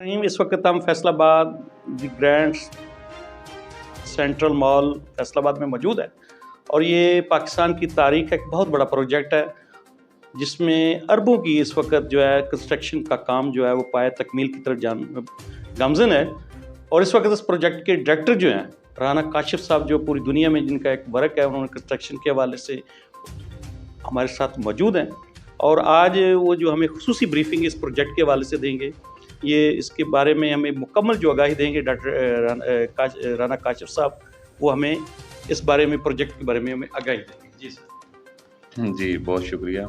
इस वक्त हम Faisalabad the grand central mall Faisalabad में मौजूद है और ये पाकिस्तान की तारीख का एक बहुत बड़ा प्रोजेक्ट है जिसमें अरबों की इस वक्त जो है कंस्ट्रक्शन का काम जो है वो पाया तकमील की तरफ गामजन है। और इस वक्त इस प्रोजेक्ट के डायरेक्टर जो हैं राना काशिफ साहब, जो पूरी दुनिया में जिनका एक वर्क है, उन्होंने कंस्ट्रक्शन के हवाले से हमारे साथ मौजूद हैं और आज वो जो हमें खुसूसी ब्रीफिंग इस प्रोजेक्ट के हवाले से देंगे। ये इसके बारे में हमें मुकम्मल जो आगाही देंगे डॉक्टर राना काशिफ साहब, वो हमें इस बारे में प्रोजेक्ट के बारे में हमें आगाही देंगे। जी सर। जी बहुत शुक्रिया।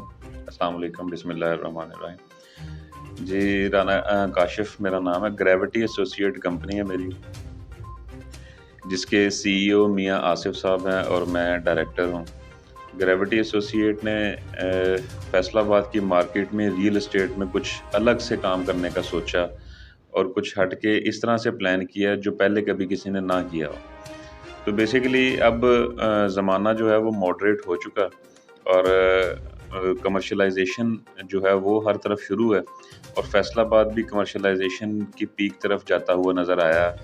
अस्सलाम वालेकुम, बिस्मिल्लाहिर्रहमानिर्रहीम। जी राना काशिफ मेरा नाम है। ग्रेविटी एसोसिएट कंपनी है मेरी, जिसके सीईओ मियां आसिफ साहब हैं और मैं डायरेक्टर हूं। ग्रेविटी एसोसिएट ने फैसलाबाद की मार्केट में रियल एस्टेट में कुछ अलग से काम करने का सोचा और कुछ हट के इस तरह से प्लान किया जो पहले कभी किसी ने ना किया हो। तो बेसिकली अब ज़माना जो है वो मॉडरेट हो चुका और कमर्शलाइजेशन जो है वो हर तरफ शुरू है और फैसलाबाद भी कमर्शलाइजेशन की पीक तरफ जाता हुआ नज़र आया।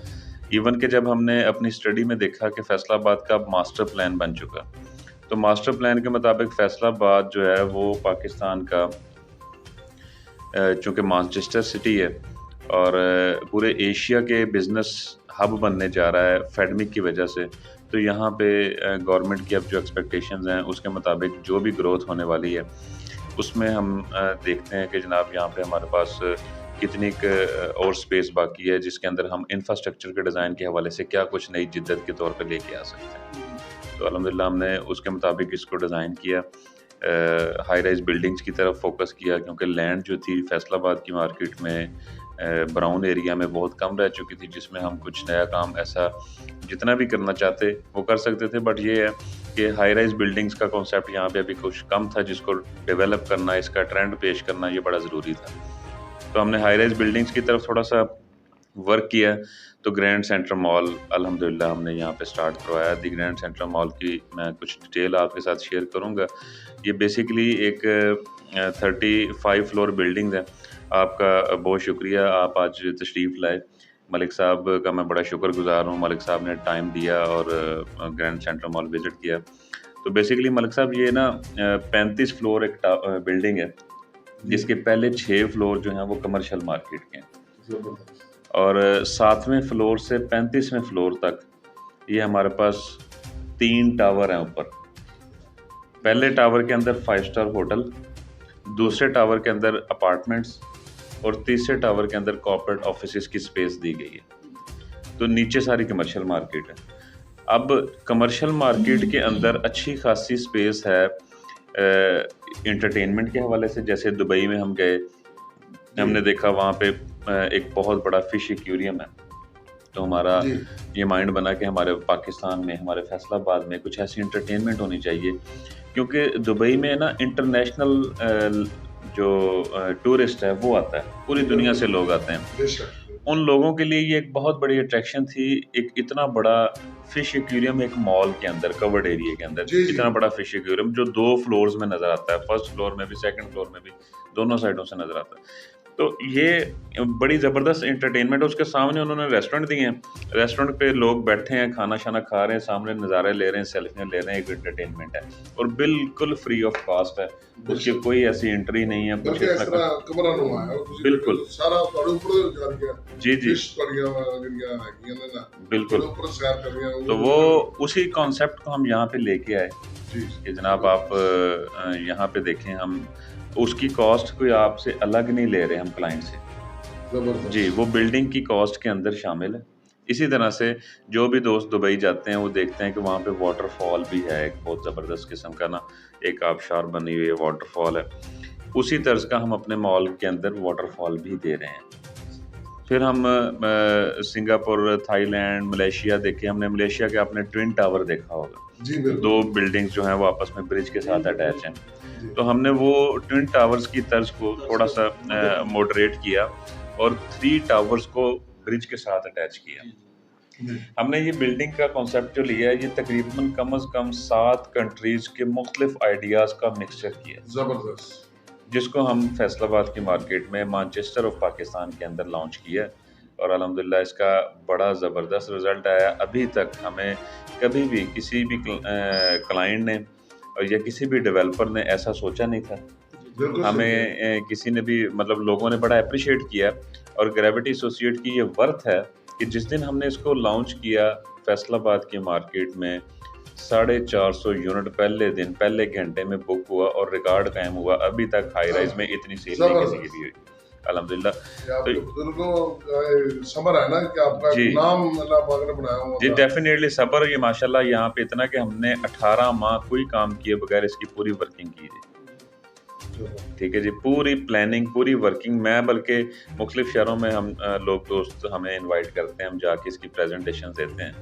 इवन कि जब हमने अपनी स्टडी में देखा कि फैसलाबाद का मास्टर प्लान बन चुका, तो मास्टर प्लान के मुताबिक फैसलाबाद जो है वो पाकिस्तान का चूँकि मैनचेस्टर सिटी है और पूरे एशिया के बिज़नेस हब बनने जा रहा है फेडमिक की वजह से, तो यहाँ पे गवर्नमेंट की अब जो एक्सपेक्टेशंस हैं उसके मुताबिक जो भी ग्रोथ होने वाली है उसमें हम देखते हैं कि जनाब यहाँ पे हमारे पास कितनी और स्पेस बाकी है जिसके अंदर हम इंफ्रास्ट्रक्चर के डिज़ाइन के हवाले से क्या कुछ नई जिद्दत के तौर पर लेके आ सकते हैं। तो अल्हम्दुलिल्लाह हमने उसके मुताबिक इसको डिज़ाइन किया, हाई राइज बिल्डिंग्स की तरफ फोकस किया, क्योंकि लैंड जो थी फैसलाबाद की मार्केट में ब्राउन एरिया में बहुत कम रह चुकी थी, जिसमें हम कुछ नया काम ऐसा जितना भी करना चाहते वो कर सकते थे। बट ये है कि हाई राइज बिल्डिंग्स का कॉन्सेप्ट यहाँ पे अभी कुछ कम था, जिसको डेवलप करना, इसका ट्रेंड पेश करना ये बड़ा ज़रूरी था। तो हमने हाई राइज बिल्डिंग्स की तरफ थोड़ा सा वर्क किया। तो ग्रैंड सेंट्रल मॉल अल्हम्दुलिल्लाह हमने यहाँ पे स्टार्ट करवाया। दी ग्रैंड सेंट्रल मॉल की मैं कुछ डिटेल आपके साथ शेयर करूँगा। ये बेसिकली एक 35 फ्लोर बिल्डिंग है। आपका बहुत शुक्रिया, आप आज तशरीफ़ लाए। मलिक साहब का मैं बड़ा शुक्रगुज़ार हूँ। मलिक साहब ने टाइम दिया और ग्रैंड सेंट्रल मॉल विज़िट किया। तो बेसिकली मलिक साहब ये ना 35 फ्लोर एक बिल्डिंग है, जिसके पहले 6 फ्लोर जो हैं वो कमर्शियल मार्केट के हैं और 7वें फ्लोर से 35वें फ्लोर तक ये हमारे पास 3 टावर हैं ऊपर। पहले टावर के अंदर 5 स्टार होटल, दूसरे टावर के अंदर अपार्टमेंट्स और तीसरे टावर के अंदर कॉर्पोरेट ऑफिसेज की स्पेस दी गई है। तो नीचे सारी कमर्शियल मार्केट है। अब कमर्शियल मार्केट के अंदर अच्छी खासी स्पेस है एंटरटेनमेंट के हवाले से। जैसे दुबई में हम गए, हमने देखा वहाँ पे एक बहुत बड़ा फिश एक्वेरियम है। तो हमारा ये माइंड बना कि हमारे पाकिस्तान में, हमारे फैसलाबाद में कुछ ऐसी एंटरटेनमेंट होनी चाहिए, क्योंकि दुबई में ना इंटरनेशनल जो टूरिस्ट है वो आता है, पूरी दुनिया से लोग आते हैं। उन लोगों के लिए ये एक बहुत बड़ी अट्रैक्शन थी। एक इतना बड़ा फिश एक्वेरियम एक मॉल के अंदर, कवर्ड एरिया के अंदर, इतना बड़ा फिश एक्वेरियम जो 2 फ्लोर्स में नज़र आता है, फर्स्ट फ्लोर में भी, सेकंड फ्लोर में भी, दोनों साइडों से नज़र आता है। तो ये बड़ी ज़बरदस्त एंटरटेनमेंट है। उसके सामने उन्होंने रेस्टोरेंट दिए हैं, रेस्टोरेंट पे लोग बैठे हैं, खाना शाना खा रहे हैं, सामने नज़ारे ले रहे हैं, सेल्फियाँ ले रहे हैं। एक एंटरटेनमेंट है और बिल्कुल फ्री ऑफ कॉस्ट है, उसकी कोई ऐसी एंट्री नहीं है। बिल्कुल जी जी बिल्कुल। तो वो उसी कॉन्सेप्ट को हम यहाँ पे लेके आए कि जनाब आप यहाँ पे देखें, हम उसकी कॉस्ट कोई आपसे अलग नहीं ले रहे हम क्लाइंट से जी, वो बिल्डिंग की कॉस्ट के अंदर शामिल है। इसी तरह से जो भी दोस्त दुबई जाते हैं वो देखते हैं कि वहाँ पे वाटरफॉल भी है, एक बहुत ज़बरदस्त किस्म का ना, एक आबशार बनी हुई है, वाटरफॉल है। उसी तर्ज का हम अपने मॉल के अंदर वाटरफॉल भी दे रहे हैं। फिर हम सिंगापुर, थाईलैंड, मलेशिया देखे हमने। मलेशिया के आपने ट्विन टावर देखा होगा, 2 बिल्डिंग्स जो हैं वो आपस में ब्रिज के साथ अटैच हैं। तो हमने वो ट्विन टावर्स की तर्ज को थोड़ा सा मॉडरेट किया और 3 टावर्स को ब्रिज के साथ अटैच किया। हमने ये बिल्डिंग का कॉन्सेप्ट जो लिया है, ये तकरीबन कम अज़ कम 7 कंट्रीज़ के मुख्तलिफ आइडियाज़ का मिक्सचर किया। ज़बरदस्त। जिसको हम फैसलाबाद की मार्केट में मैनचेस्टर ऑफ पाकिस्तान के अंदर लॉन्च किया है और अल्हम्दुलिल्लाह इसका बड़ा ज़बरदस्त रिज़ल्ट आया। अभी तक हमें कभी भी किसी भी क्लाइंट ने या किसी भी डेवलपर ने ऐसा सोचा नहीं था। हमें किसी ने भी मतलब लोगों ने बड़ा अप्रिशिएट किया और ग्रेविटी एसोसिएट की ये वर्थ है कि जिस दिन हमने इसको लॉन्च किया फैसलाबाद की मार्केट में 450 यूनिट पहले घंटे में बुक हुआ और रिकॉर्ड कायम हुआ। अभी तक हाई राइज में इतनी सेल नहीं किसी की भी हुई अल्हम्दुलिल्लाह। तो सबर है ना कि आपका नाम अल्लाह पाक ने बनाया हुआ जी, डेफिनेटली सबर। ये माशाल्लाह यहाँ पे इतना कि हमने 18 माह कोई काम किए बगैर इसकी पूरी वर्किंग की थी। ठीक है जी, पूरी प्लानिंग पूरी वर्किंग। मैं बल्कि मुख्तलिफ शहरों में हम लोग दोस्त हमें इनवाइट करते हैं, हम जाके इसकी प्रेजेंटेशन देते हैं।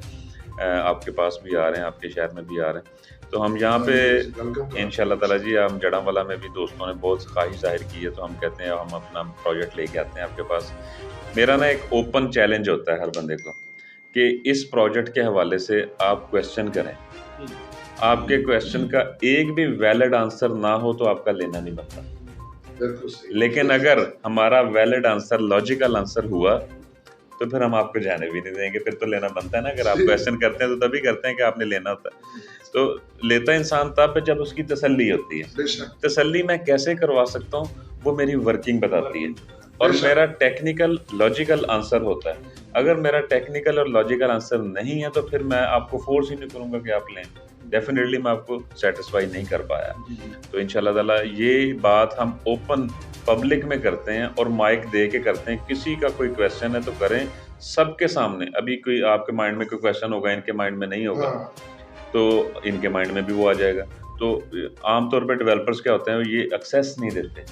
आपके पास भी आ रहे हैं, आपके शहर में भी आ रहे हैं, तो हम यहाँ पे इंशाल्लाह ताला जी हम जड़ांवाला में भी दोस्तों ने बहुत ख्वाहिश जाहिर की है, तो हम कहते हैं हम अपना प्रोजेक्ट लेके आते हैं आपके पास। मेरा ना एक ओपन चैलेंज होता है हर बंदे को कि इस प्रोजेक्ट के हवाले से आप क्वेश्चन करें, आपके क्वेश्चन का एक भी वैलिड आंसर ना हो तो आपका लेना नहीं बनता। लेकिन अगर हमारा वैलिड आंसर लॉजिकल आंसर हुआ तो फिर हम आपको जाने भी नहीं देंगे, फिर तो लेना बनता है ना। अगर आप क्वेश्चन करते हैं तो तभी करते हैं कि आपने लेना होता है। तो लेता इंसान तब जब उसकी तसल्ली होती है। तसल्ली मैं कैसे करवा सकता हूँ वो मेरी वर्किंग बताती है और मेरा टेक्निकल लॉजिकल आंसर होता है। अगर मेरा टेक्निकल और लॉजिकल आंसर नहीं है तो फिर मैं आपको फोर्स ही नहीं करूँगा कि आप लें। डेफिनेटली मैं आपको सेटिस्फाई नहीं कर पाया। तो इंशाल्लाह ताला ये बात हम ओपन पब्लिक में करते हैं और माइक दे के करते हैं। किसी का कोई क्वेश्चन है तो करें सबके सामने। अभी कोई आपके माइंड में कोई क्वेश्चन होगा, इनके माइंड में नहीं होगा, तो इनके माइंड में भी वो आ जाएगा। तो आमतौर पर डेवलपर्स क्या होते हैं, ये एक्सेस नहीं देते,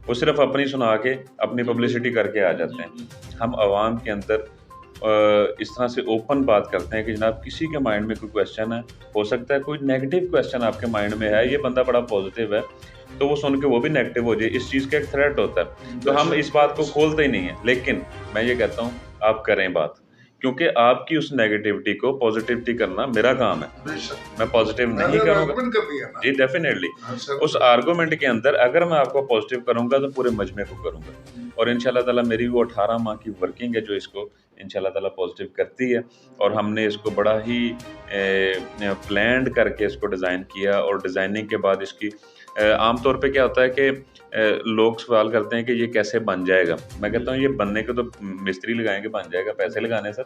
वो सिर्फ अपनी सुना के अपनी पब्लिसिटी करके आ जाते हैं। हम आवाम के अंदर इस तरह से ओपन बात करते हैं कि जनाब किसी के माइंड में कोई क्वेश्चन है, हो सकता है कोई नेगेटिव क्वेश्चन आपके माइंड में है, ये बंदा बड़ा पॉजिटिव है, तो वो सुन के वो भी नेगेटिव हो जाए, इस चीज़ का एक थ्रेट होता है। तो हम इस बात को खोलते ही नहीं है। लेकिन मैं ये कहता हूँ आप करें बात, क्योंकि आपकी उस नेगेटिविटी को पॉजिटिविटी करना मेरा काम है। मैं पॉजिटिव नहीं करूँगा जी, डेफिनेटली उस आर्गूमेंट के अंदर अगर मैं आपको पॉजिटिव करूँगा तो पूरे मजमे को करूँगा। और इंशाल्लाह ताला मेरी वो 18 माह की वर्किंग है जो इसको इंशाल्लाह ताला पॉजिटिव करती है। और हमने इसको बड़ा ही प्लान्ड करके इसको डिज़ाइन किया और डिज़ाइनिंग के बाद इसकी आमतौर पे क्या होता है कि लोग सवाल करते हैं कि ये कैसे बन जाएगा। मैं कहता हूँ ये बनने को तो मिस्त्री लगाएंगे बन जाएगा, पैसे लगाने सर।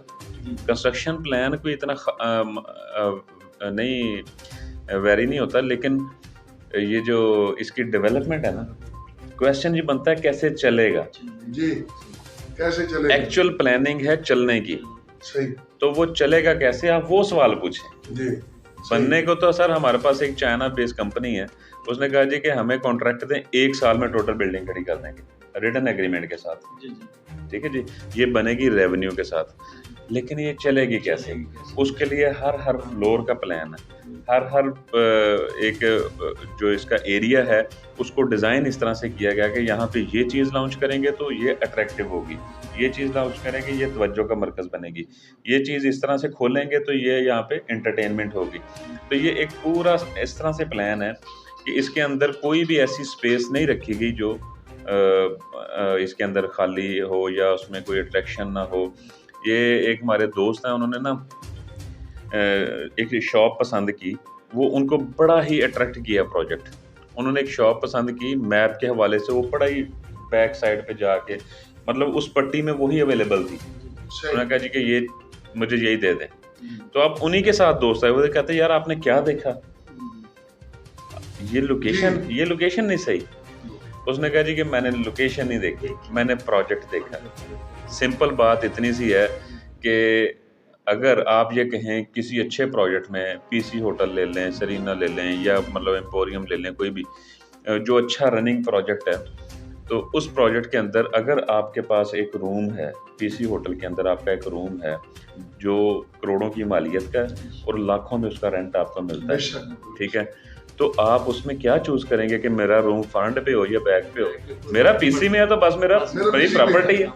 कंस्ट्रक्शन प्लान कोई इतना नहीं वेरी नहीं होता, लेकिन ये जो इसकी डेवलपमेंट है ना, क्वेश्चन ये बनता है कैसे चलेगा जी, कैसे चलेगा। एक्चुअल प्लानिंग है चलने की, सही, तो वो चलेगा कैसे, आप वो सवाल पूछें जी। बनने को तो सर हमारे पास एक चाइना बेस्ड कंपनी है, उसने कहा जी कि हमें कॉन्ट्रैक्ट दें, 1 साल में टोटल बिल्डिंग खड़ी कर देंगे रिटन एग्रीमेंट के साथ। ठीक है जी, ये बनेगी रेवेन्यू के साथ, लेकिन ये चलेगी कैसे, उसके लिए हर फ्लोर का प्लान है, हर एक जो इसका एरिया है उसको डिज़ाइन इस तरह से किया गया कि यहाँ पे ये चीज़ लॉन्च करेंगे तो ये अट्रैक्टिव होगी, ये चीज़ लॉन्च करेंगे ये तवज्जो का मरकज़ बनेगी, ये चीज़ इस तरह से खोलेंगे तो ये यहाँ पे एंटरटेनमेंट होगी। तो ये एक पूरा इस तरह से प्लान है कि इसके अंदर कोई भी ऐसी स्पेस नहीं रखी गई जो इसके अंदर खाली हो या उसमें कोई अट्रैक्शन ना हो। ये एक हमारे दोस्त हैं, उन्होंने ना एक शॉप पसंद की, वो उनको बड़ा ही अट्रैक्ट किया प्रोजेक्ट। उन्होंने एक शॉप पसंद की, मैप के हवाले से वो बड़ा ही बैक साइड पे जाके, मतलब उस पट्टी में वही अवेलेबल थी। उन्होंने कहा जी कि ये मुझे यही दे दें। तो आप उन्हीं के साथ दोस्त है, वो कहते हैं यार आपने क्या देखा, ये लोकेशन नहीं सही। उसने कहा जी कि मैंने लोकेशन नहीं देखी, मैंने प्रोजेक्ट देखा। सिंपल बात इतनी सी है कि अगर आप ये कहें किसी अच्छे प्रोजेक्ट में पीसी होटल ले लें, सरीना ले लें या मतलब एम्पोरियम ले लें, कोई भी जो अच्छा रनिंग प्रोजेक्ट है, तो उस प्रोजेक्ट के अंदर अगर आपके पास एक रूम है, पीसी होटल के अंदर आपका एक रूम है जो करोड़ों की मालियत का है और लाखों में उसका रेंट आपको मिलता है, ठीक है, तो आप उसमें क्या चूज करेंगे कि मेरा रूम फ्रंट पे हो या बैक पे हो। मेरा पीसी में है तो बस मेरा मेरी प्रॉपर्टी है।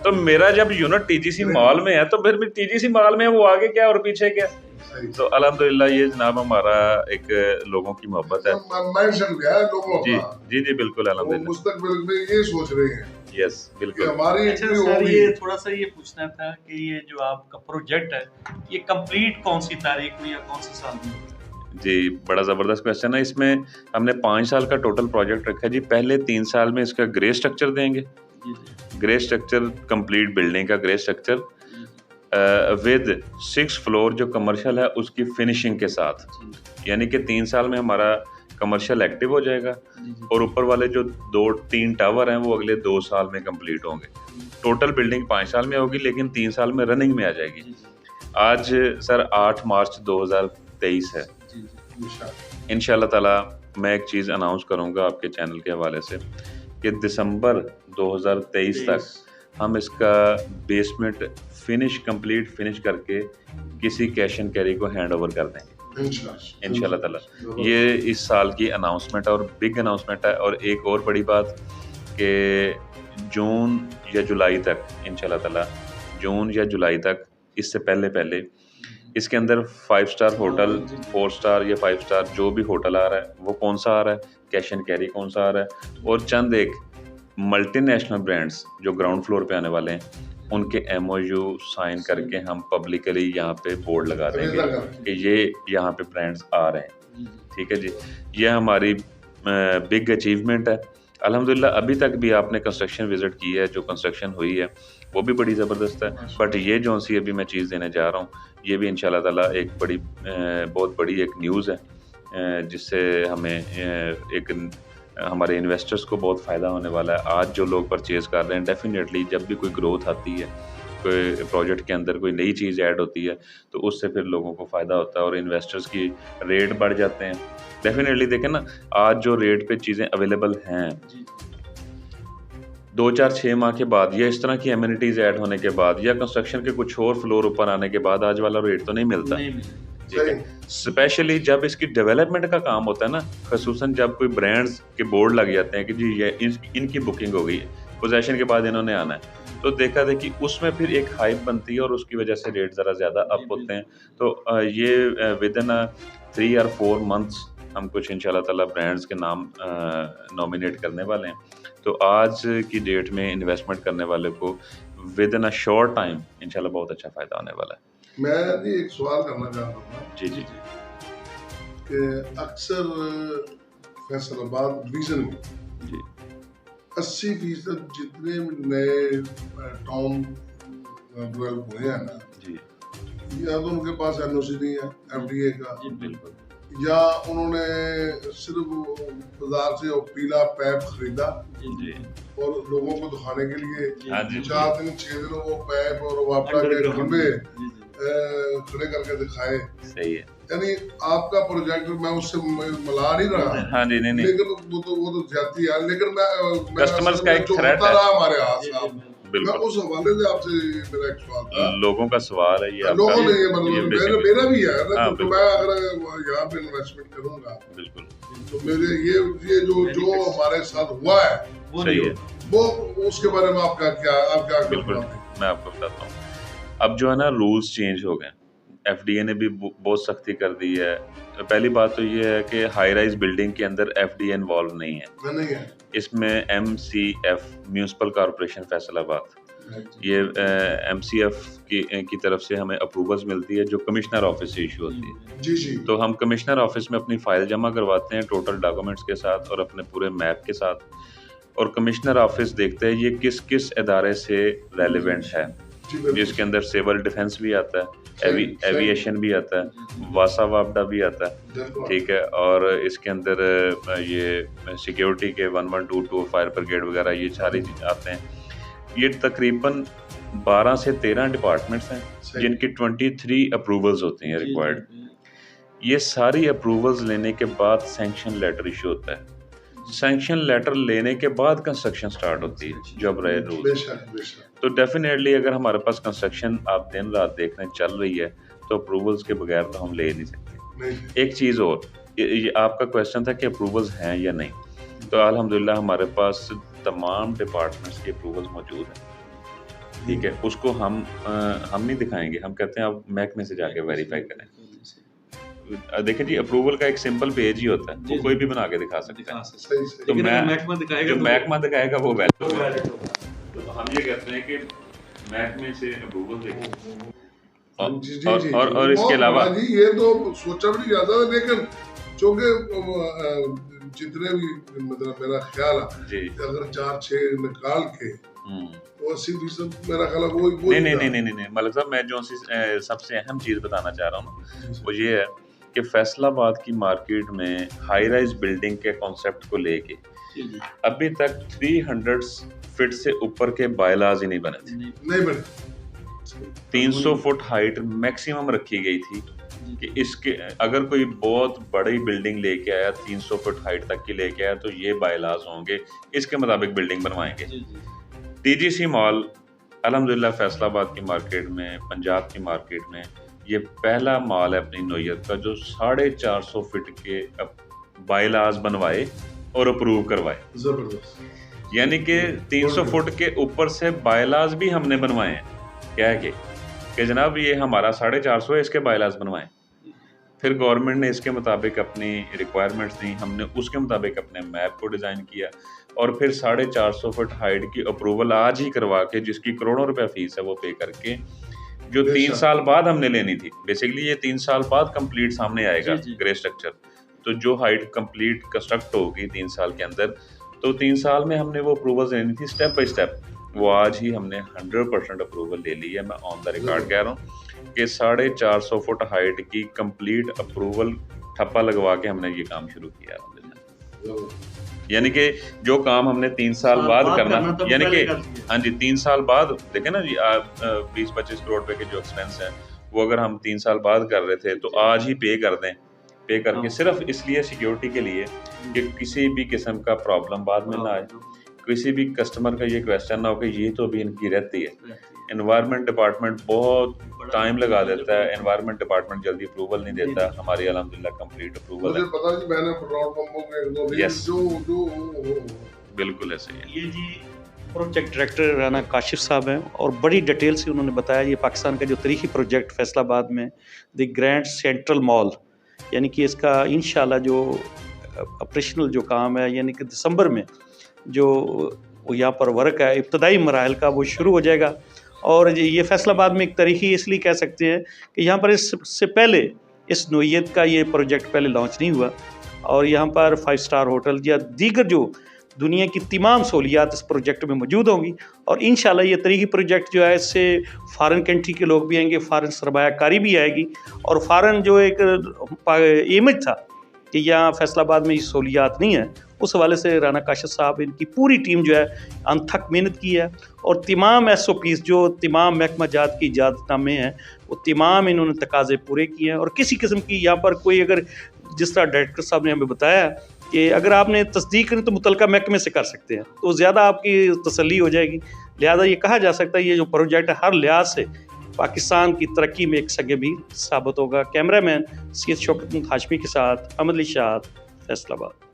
तो मेरा जब यूनिट टीजीसी मॉल में है तो फिर टीजीसी मॉल में है, वो आगे क्या और पीछे क्या। तो अल्हम्दुलिल्लाह ये जनाब हमारा एक लोगों की मोहब्बत है, मेंशन किया है लोगों जी का। जी जी बिल्कुल अल्हम्दुलिल्लाह, मुस्तकबिल में ये सोच रहे हैं यस बिल्कुल। हमारी अच्छा सर, ये थोड़ा सा ये पूछना था कि ये जो आपका प्रोजेक्ट है ये कंप्लीट कौन सी तारीख में या कौन से साल में? जी बड़ा ज़बरदस्त क्वेश्चन है। इसमें हमने 5 साल का टोटल प्रोजेक्ट रखा है जी। पहले 3 साल में इसका ग्रे स्ट्रक्चर देंगे, ग्रे स्ट्रक्चर कंप्लीट बिल्डिंग का ग्रे स्ट्रक्चर विद 6 फ्लोर जो कमर्शियल है उसकी फिनिशिंग के साथ, यानी कि 3 साल में हमारा कमर्शियल एक्टिव हो जाएगा और ऊपर वाले जो 2-3 टावर हैं वो अगले 2 साल में कंप्लीट होंगे। टोटल बिल्डिंग 5 साल में होगी लेकिन 3 साल में रनिंग में आ जाएगी। आज सर 8 मार्च 2023 है। इंशाल्लाह ताला मैं एक चीज़ अनाउंस करूंगा आपके चैनल के हवाले से कि दिसंबर 2023 तक हम इसका बेसमेंट कंप्लीट फिनिश करके किसी कैश एंड कैरी को हैंड ओवर कर देंगे इंशाल्लाह ताला। ये इस साल की अनाउंसमेंट और बिग अनाउंसमेंट है। और एक और बड़ी बात कि जून या जुलाई तक इंशाल्लाह ताला, जून या जुलाई तक, इससे पहले इसके अंदर 5 स्टार होटल, 4 स्टार या 5 स्टार जो भी होटल आ रहा है वो कौन सा आ रहा है, कैश एंड कैरी कौन सा आ रहा है, और चंद एक मल्टीनेशनल ब्रांड्स जो ग्राउंड फ्लोर पे आने वाले हैं उनके MOU साइन करके हम पब्लिकली यहाँ पे बोर्ड लगा देंगे कि ये यहाँ पे ब्रांड्स आ रहे हैं। ठीक है जी, ये हमारी बिग अचीवमेंट है अल्हम्दुलिल्लाह। अभी तक भी आपने कंस्ट्रक्शन विजिट की है, जो कंस्ट्रक्शन हुई है वो भी बड़ी ज़बरदस्त है। बट ये जो सी अभी मैं चीज़ देने जा रहा हूँ ये भी इंशाल्लाह ताला एक बहुत बड़ी एक न्यूज़ है जिससे हमें एक हमारे इन्वेस्टर्स को बहुत फ़ायदा होने वाला है। आज जो लोग परचेज़ कर रहे हैं, डेफिनेटली जब भी कोई ग्रोथ आती है, कोई प्रोजेक्ट के अंदर कोई नई चीज़ ऐड होती है तो उससे फिर लोगों को फ़ायदा होता है और इन्वेस्टर्स की रेट बढ़ जाते हैं। डेफिनेटली देखें ना, आज जो रेट पे चीज़ें अवेलेबल हैं 2-4-6 माह के बाद या इस तरह की एमिनिटीज़ ऐड होने के बाद या कंस्ट्रक्शन के कुछ और फ्लोर ऊपर आने के बाद आज वाला रेट तो नहीं मिलता। स्पेशली जब इसकी डेवलपमेंट का काम होता है ना, खसूसन जब कोई ब्रांड्स के बोर्ड लग जाते हैं कि जी ये इनकी बुकिंग हो गई है, पोजेशन के बाद इन्होंने आना है, तो देखा था कि उसमें फिर एक हाइप बनती है और उसकी वजह से रेट ज़रा ज़्यादा अप होते हैं। तो ये विद इन 3 or 4 मंथ्स हम कुछ इंशाल्लाह ताला ब्रांड्स के नाम नॉमिनेट करने वाले हैं। तो आज की डेट में इन्वेस्टमेंट करने वाले को विद इन शॉर्ट टाइम इंशाल्लाह बहुत अच्छा फ़ायदा होने वाला है। मैं भी एक सवाल करना चाह रहा हूँ जी जी कि अक्सर फैसलाबाद रीजन में जी 80% जितने नए टाउन डेवलप हुए हैं ना जी, या तो उनके पास NOC नहीं है FDA का, बिल्कुल, या उन्होंने सिर्फ बाजार से वो पीला पैप खरीदा जी और लोगों को दिखाने के लिए हाँ जी, 4 दिन 6 दिन वो पैप और वापड़ा के खंबे खड़े करके दिखाए। सही है। यानी आपका प्रोजेक्ट मैं उससे मिला नहीं रहा, हाँ जी, नहीं लेकिन वो तो ज्यादती है, लेकिन मैं कस्टमर्स का एक जो थ्रेट होता है। रहा हमारे हाथ साहब, मैं बिल्कुल, उस हवाले से आपसे मेरा एक सवाल था। लोगों का सवाल है ये, लोगों ने ये ये मतलब basically- मेरा भी है ना, हाँ, तो मैं अगर यहाँ पे इन्वेस्टमेंट करूंगा बिल्कुल तो मेरे ये जो हमारे साथ हुआ है सही है। वो उसके बारे में आप क्या बिल्कुल, मैं आपको बताता हूँ। अब जो है ना रूल्स चेंज हो गए, FDA ने भी बहुत सख्ती कर दी है। पहली बात तो ये है कि हाई राइज बिल्डिंग के अंदर FDA इन्वॉल्व नहीं है, नहीं है इसमें MCF म्यूनिसिपल कॉर्पोरेशन फैसलाबाद, ये MCF की तरफ से हमें अप्रूवल्स मिलती है जो कमिश्नर ऑफिस से इशू होती है। जी जी, तो हम कमिश्नर ऑफिस में अपनी फाइल जमा करवाते हैं टोटल डॉक्यूमेंट्स के साथ और अपने पूरे मैप के साथ, और कमिश्नर ऑफिस देखते हैं ये किस किस इदारे से रेलिवेंट है, जिसके अंदर सिविल डिफेंस भी आता है, एविएशन भी आता है, वासा वापडा भी आता है, ठीक है, और इसके अंदर ये सिक्योरिटी के 1122 फायर ब्रिगेड वगैरह ये सारी चीज़ आते हैं। ये तकरीबन 12 से 13 डिपार्टमेंट्स हैं जिनकी 23 अप्रूवल्स होती हैं रिक्वायर्ड। ये सारी अप्रूवल्स लेने के बाद सैंक्शन लेटर इशू होता है, सैंक्शन लेटर लेने के बाद कंस्ट्रक्शन स्टार्ट होती है जब रहे रूल्स। तो डेफिनेटली अगर हमारे पास कंस्ट्रक्शन आप दिन रात देखने चल रही है तो अप्रूवल्स के बगैर तो हम ले नहीं सकते। एक चीज़ और, ये आपका क्वेश्चन था कि अप्रूवल्स हैं या नहीं, तो अल्हम्दुलिल्लाह हमारे पास तमाम डिपार्टमेंट्स के अप्रूवल्स मौजूद हैं, ठीक है। उसको हम नहीं दिखाएंगे, हम कहते हैं आप महकमे से जाके वेरीफाई करें, देखिए जी, अप्रूवल का एक सिंपल पेज ही होता है, वो कोई भी बना के दिखा सकता है। सही सही। तो मैं महकमा दिखाएगा, जो महकमा दिखाएगा वो वैलिड होगा। तो हम ये कहते हैं कि महकमे से अप्रूवल देखें। जी जी जी, और इसके अलावा जी ये तो सोचा भी नहीं जाता था, लेकिन चूंकि जितने भी मतलब मेरा ख्याल है अगर 4-6 निकाल के तो 80% मेरा ख्याल है वो नहीं मलिक साहब, मैं जो सबसे अहम चीज़ बताना चाह रहा हूँ वो ये है कि फैसलाबाद की मार्केट में हाई राइज बिल्डिंग के कॉन्सेप्ट को लेके अभी तक 300 फीट से ऊपर के बायलाज ही नहीं बने थे। नहीं बने। 300 फुट हाइट मैक्सिमम रखी गई थी कि इसके अगर कोई बहुत बड़ी बिल्डिंग लेके आया 300 फुट हाइट तक की लेके आया तो ये बायलाज होंगे, इसके मुताबिक बिल्डिंग बनवाएंगे। टीजीसी मॉल अल्हम्दुलिल्लाह फैसलाबाद की मार्केट में, पंजाब की मार्केट में ये पहला मॉल है अपनी नोयत का जो 450 फीट के बायलाज बनवाए और अप्रूव करवाए। जबरदस्त। यानी कि 300 फुट के ऊपर से बायलाज भी हमने बनवाए हैं। क्या है कि जनाब ये हमारा 450 है, इसके बायलाज बनवाएं। फिर गवर्नमेंट ने इसके मुताबिक अपनी रिक्वायरमेंट्स दी, हमने उसके मुताबिक अपने मैप को डिज़ाइन किया और फिर 450 फुट हाइट की अप्रूवल आज ही करवा के, जिसकी करोड़ों रुपए फीस है वो पे करके, जो 3 साल बाद हमने लेनी थी। बेसिकली ये 3 साल बाद कंप्लीट सामने आएगा ग्रे स्ट्रक्चर। तो जो हाइट कंप्लीट कंस्ट्रक्ट होगी 3 साल के अंदर, तो 3 साल में हमने वो अप्रूवल लेनी थी स्टेप बाय स्टेप। वो आज ही हमने 100% अप्रूवल ले ली है। मैं ऑन द रिकॉर्ड कह रहा हूँ कि 450 फुट हाइट की कंप्लीट अप्रूवल ठप्पा लगवा के हमने ये काम शुरू किया। यानी कि जो काम हमने 3 साल बाद करना, यानी कि हाँ जी 3 साल बाद देखें ना जी, 20-25 करोड़ रुपए के जो एक्सपेंस हैं वो अगर हम 3 साल बाद कर रहे थे तो आज ही पे कर दें, पे करके सिर्फ इसलिए सिक्योरिटी के लिए कि किसी भी किस्म का प्रॉब्लम बाद में ना आए, किसी भी कस्टमर का ये क्वेश्चन ना हो कि ये तो अभी इनकी रहती है। एनवायरनमेंट डिपार्टमेंट बहुत टाइम लगा देता है, एनवायरनमेंट डिपार्टमेंट जल्दी अप्रूवल नहीं देता। हमारी अल्हम्दुलिल्लाह कंप्लीट अप्रूवल है। मुझे पता नहीं, मैंने पेट्रोल पंपों के एक दो Yes. जो बिल्कुल ऐसे ही है। ये जी प्रोजेक्ट डायरेक्टर राना काशिफ साहब हैं और बड़ी डिटेल से उन्होंने बताया ये पाकिस्तान का जो तारीखी प्रोजेक्ट फैसलाबाद में द ग्रैंड सेंट्रल मॉल, यानी कि इसका इंशाल्लाह जो ऑपरेशनल जो काम है, यानी कि दिसंबर में जो यहाँ पर वर्क है इब्तदाई मराहल का वो शुरू हो जाएगा। और ये फैसलाबाद में एक तारीखी इसलिए कह सकते हैं कि यहाँ पर इससे पहले इस नोयत का ये प्रोजेक्ट पहले लॉन्च नहीं हुआ और यहाँ पर 5 स्टार होटल या दीगर जो दुनिया की तमाम सहूलियात इस प्रोजेक्ट में मौजूद होंगी। और इंशाल्लाह ये तारीखी प्रोजेक्ट जो है इससे फ़ॉरेन कंट्री के लोग भी आएंगे, फ़ॉरेन सरमायाकारी भी आएगी और फ़ॉरेन जो एक इमेज था कि यहाँ फैसलाबाद में ये सहूलियात नहीं है, उस हवाले से राना काशिफ साहब इनकी पूरी टीम जो है अनथक मेहनत की है और तमाम SOPs जो तमाम महकमा जात की इजाज़तनामे हैं वो तमाम इन्होंने तकाज़े पूरे किए हैं। और किसी किस्म की यहाँ पर कोई अगर जिस तरह डायरेक्टर साहब ने हमें बताया कि अगर आपने तस्दीक करें तो मुतलका महकमे से कर सकते हैं तो ज़्यादा आपकी तसल्ली हो जाएगी। लिहाजा ये कहा जा सकता है ये जो प्रोजेक्ट है हर लिहाज से पाकिस्तान की तरक्की में एक सगे भी साबित होगा। कैमरामैन सैयद शौकत हाशमी के साथ अहमद अली शाह, फैसलाबाद।